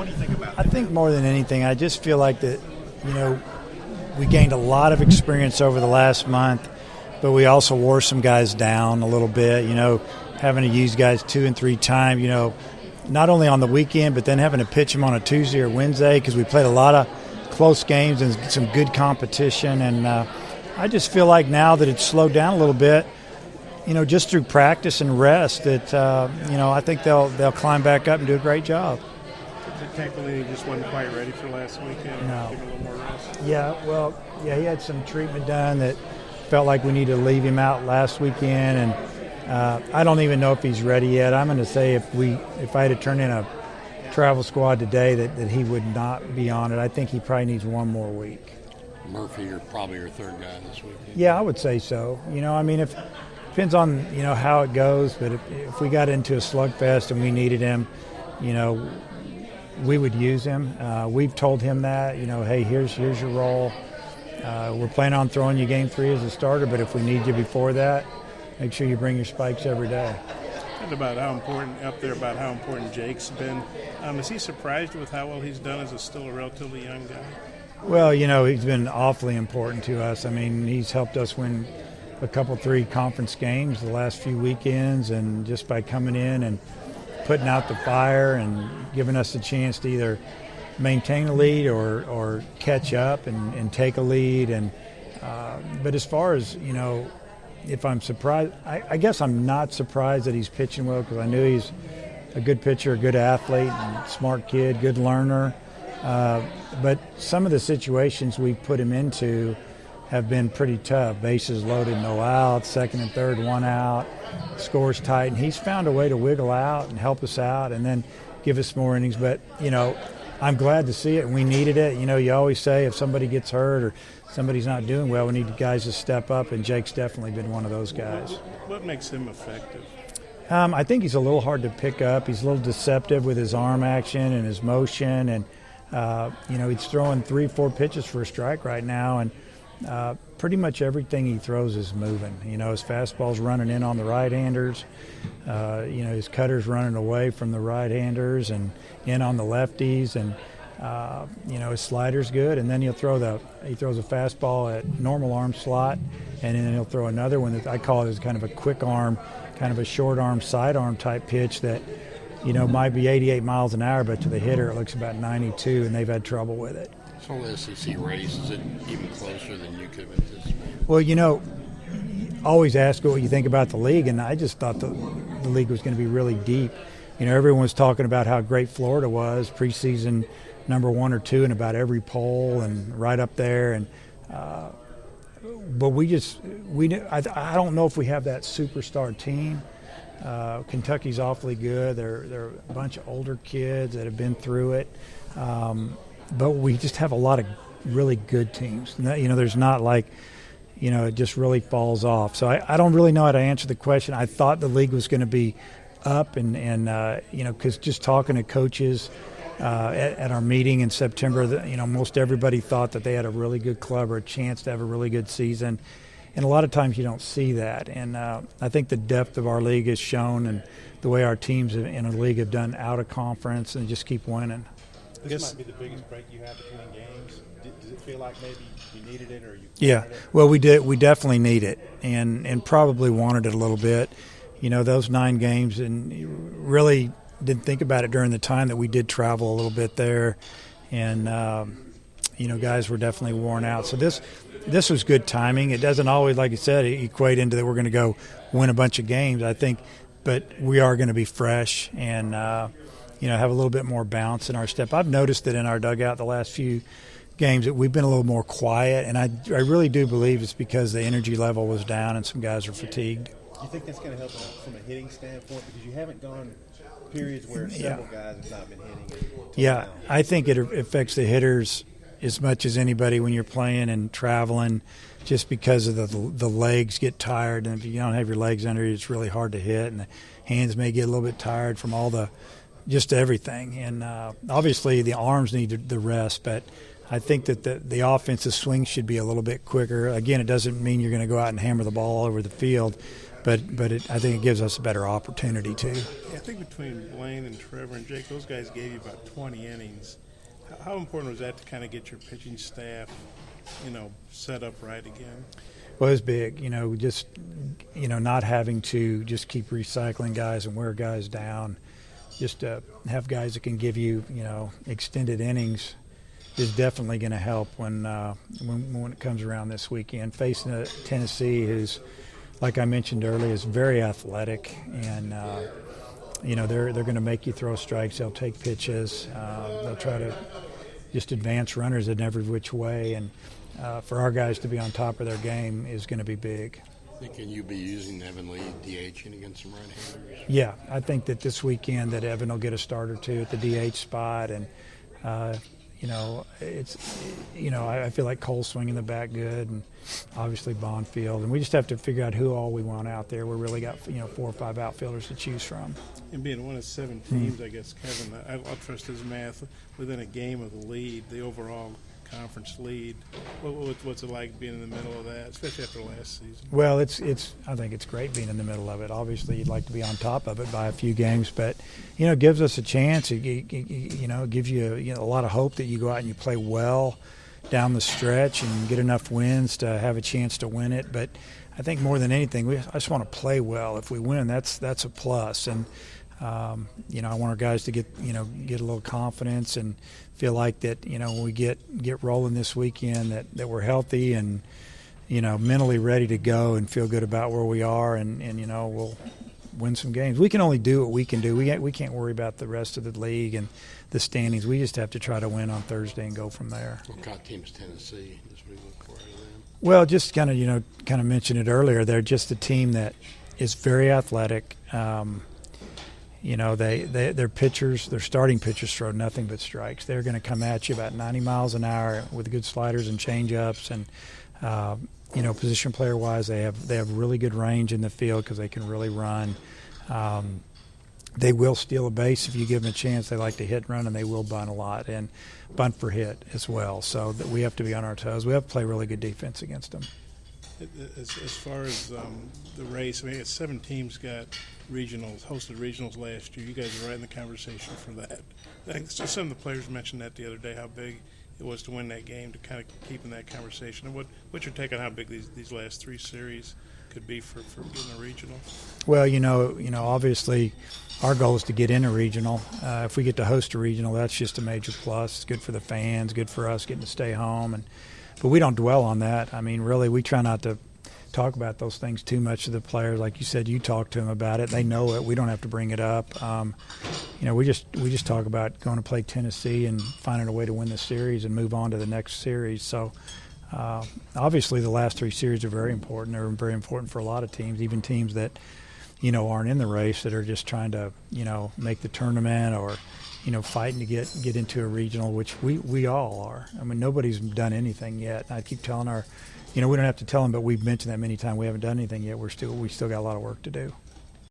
What do you think about I that? think more than anything, I just feel like that, we gained a lot of experience over the last month, but we also wore some guys down a little bit, having to use guys 2 and 3 times, not only on the weekend, but then having to pitch them on a Tuesday or Wednesday because we played a lot of close games and some good competition. And I just feel like now that it's slowed down a little bit, just through practice and rest, that, I think they'll climb back up and do a great job. Campbellini just wasn't quite ready for last weekend. No. Give him a little more rest. Yeah, he had some treatment done that felt like we needed to leave him out last weekend, and I don't even know if he's ready yet. I'm going to say if I had to turn in a travel squad today, that he would not be on it. I think he probably needs one more week. Murphy, you're probably your third guy this weekend. Yeah, I would say so. If depends on how it goes, but if we got into a slugfest and we needed him, we would use him. We've told him that, hey, here's your role. We're planning on throwing you game 3 as a starter, but if we need you before that, make sure you bring your spikes every day. And about how important Jake's been. Is he surprised with how well he's done as still a relatively young guy? Well, he's been awfully important to us. I mean, he's helped us win a couple 3 conference games the last few weekends, and just by coming in and putting out the fire and giving us a chance to either maintain a lead or catch up and take a lead. And but as far as, if I'm surprised, I guess I'm not surprised that he's pitching well because I knew he's a good pitcher, a good athlete, and smart kid, good learner. But some of the situations we've put him into have been pretty tough. Bases loaded, no outs, second and third, 1 out, scores tight, and he's found a way to wiggle out and help us out and then give us more innings. But, I'm glad to see it, and we needed it. You always say if somebody gets hurt or somebody's not doing well, we need guys to step up, and Jake's definitely been one of those guys. What makes him effective? I think he's a little hard to pick up. He's a little deceptive with his arm action and his motion, and, he's throwing 3-4 pitches for a strike right now, and pretty much everything he throws is moving. His fastball's running in on the right-handers. His cutter's running away from the right-handers and in on the lefties. And, his slider's good. And then he throws a fastball at normal arm slot, and then he'll throw another one that I call it as kind of a quick arm, kind of a short arm, sidearm type pitch that, might be 88 miles an hour, but to the hitter it looks about 92, and they've had trouble with it. So the SEC race, is it even closer than you could have anticipated? Well, always ask what you think about the league, and I just thought the league was going to be really deep. Everyone was talking about how great Florida was, preseason number 1 or 2 in about every poll and right up there. And but I don't know if we have that superstar team. Kentucky's awfully good. They're a bunch of older kids that have been through it. But we just have a lot of really good teams. There's not like, it just really falls off. So I don't really know how to answer the question. I thought the league was going to be up and because just talking to coaches at our meeting in September, most everybody thought that they had a really good club or a chance to have a really good season. And a lot of times you don't see that. And I think the depth of our league is shown, and the way our teams in the league have done out of conference and just keep winning. This might be the biggest break you have between games. Does it feel like maybe you needed it or you wanted it? Well, we did. We definitely need it, and probably wanted it a little bit. Those 9 games, and really didn't think about it during the time that we did travel a little bit there, and guys were definitely worn out. So this was good timing. It doesn't always, like you said, equate into that we're going to go win a bunch of games, I think, but we are going to be fresh and have a little bit more bounce in our step. I've noticed that in our dugout the last few games that we've been a little more quiet, and I really do believe it's because the energy level was down and some guys are fatigued. Do you think that's going to help from a hitting standpoint? Because you haven't gone periods where several guys have not been hitting. Yeah, I think it affects the hitters as much as anybody when you're playing and traveling, just because of the legs get tired, and if you don't have your legs under you, it's really hard to hit, and the hands may get a little bit tired from all the just everything. And obviously the arms need the rest, but I think that the offensive swing should be a little bit quicker. Again, it doesn't mean you're going to go out and hammer the ball all over the field, but I think it gives us a better opportunity too. Yeah, I think between Blaine and Trevor and Jake, those guys gave you about 20 innings. How important was that to kind of get your pitching staff, set up right again? Well, it was big, just, not having to just keep recycling guys and wear guys down. Just to have guys that can give you, extended innings is definitely going to help when it comes around this weekend. Facing a Tennessee who's, like I mentioned earlier, is very athletic, and they're going to make you throw strikes. They'll take pitches. They'll try to just advance runners in every which way, and for our guys to be on top of their game is going to be big. Can you be using Evan Lee DHing against some right-handers? Yeah, I think that this weekend that Evan will get a start or two at the DH spot, and I feel like Cole's swinging the bat good, and obviously Bonfield, and we just have to figure out who all we want out there. We really got 4 or 5 outfielders to choose from. And being one of 7 teams, I guess, Kevin, I'll trust his math. Within a game of the lead, the overall conference lead, what's it like being in the middle of that, especially after last season? Well, I think it's great being in the middle of it. Obviously, you'd like to be on top of it by a few games, but it gives us a chance. It gives you a lot of hope that you go out and you play well down the stretch and get enough wins to have a chance to win it. But I think more than anything, I just want to play well. If we win, that's a plus. And I want our guys to get a little confidence and feel like that, when we get rolling this weekend, that we're healthy and, mentally ready to go and feel good about where we are, and we'll win some games. We can only do what we can do. We can't worry about the rest of the league and the standings. We just have to try to win on Thursday and go from there. What kind of team is Tennessee? Just we look for them. Well, just kind of mentioned it earlier. They're just a team that is very athletic. Their pitchers, their starting pitchers throw nothing but strikes. They're going to come at you about 90 miles an hour with good sliders and changeups, and position player wise, they have really good range in the field because they can really run. They will steal a base if you give them a chance. They like to hit and run, and they will bunt a lot and bunt for hit as well. So that we have to be on our toes. We have to play really good defense against them. As far as the race, it's 7 teams got hosted regionals last year. You guys are right in the conversation for that. I think some of the players mentioned that the other day, how big it was to win that game, to kind of keep in that conversation. And what's your take on how big these last 3 series could be for getting a regional? Well, obviously our goal is to get in a regional. If we get to host a regional, that's just a major plus. It's good for the fans, good for us getting to stay home, but we don't dwell on that. I mean, really, we try not to talk about those things too much to the players. Like you said, you talk to them about it. They know it. We don't have to bring it up. We just talk about going to play Tennessee and finding a way to win the series and move on to the next series. So obviously the last 3 series are very important. They're very important for a lot of teams, even teams that, aren't in the race, that are just trying to, make the tournament or, fighting to get into a regional, which we all are. I mean, nobody's done anything yet. I keep telling we don't have to tell them, but we've mentioned that many times. We haven't done anything yet. We still got a lot of work to do.